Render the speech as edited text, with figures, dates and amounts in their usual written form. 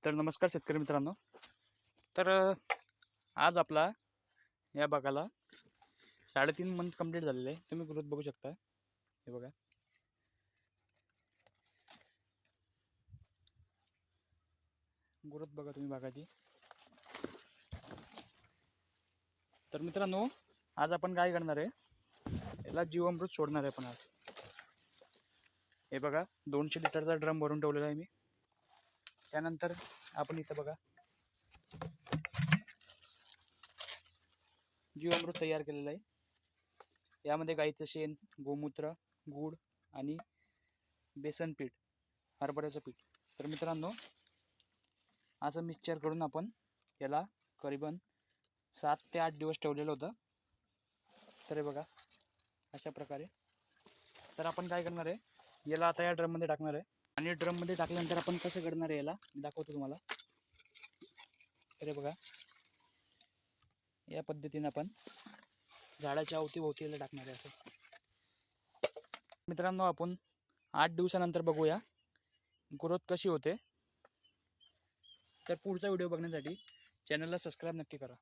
तर नमस्कार शेतकरी मित्रांनो. तर आज आपला या बागाला 3.5 मंथ कंप्लीट झालेले आहे. तुम्ही ग्रोथ बघू शकता. हे बघा, ग्रोथ बघा तुम्ही बागाची. तर मित्रांनो, आज आपण काय करणार आहे, याला जीवामृत सोडणार आहे आपण आज. हे बघा, 200 लिटरचा ड्रम भरून ठेवलेला आहे मी. त्यानंतर आपण इथं बघा जीवामृत तयार केलेलं आहे. यामध्ये गाईचं शेण, गोमूत्र, गूळ आणि बेसन पीठ, हरभऱ्याचं पीठ. तर मित्रांनो, असं मिक्सचर करून आपण याला करीबन 7 ते 8 दिवस ठेवलेलं होतं. तर हे बघा अशा प्रकारे. तर आपण काय करणार आहे, याला आता या ड्रममध्ये टाकणार आहे आणि ड्रममध्ये टाकल्यानंतर आपण कसं करणार आहे याला मी दाखवतो तुम्हाला. तर हे बघा, या पद्धतीने आपण झाडाच्या अवतीभोवती याला टाकणार आहे असं. मित्रांनो, आपण 8 दिवसानंतर बघूया ग्रोथ कशी होते. तर पुढचा व्हिडिओ बघण्यासाठी चॅनलला सबस्क्राईब नक्की करा.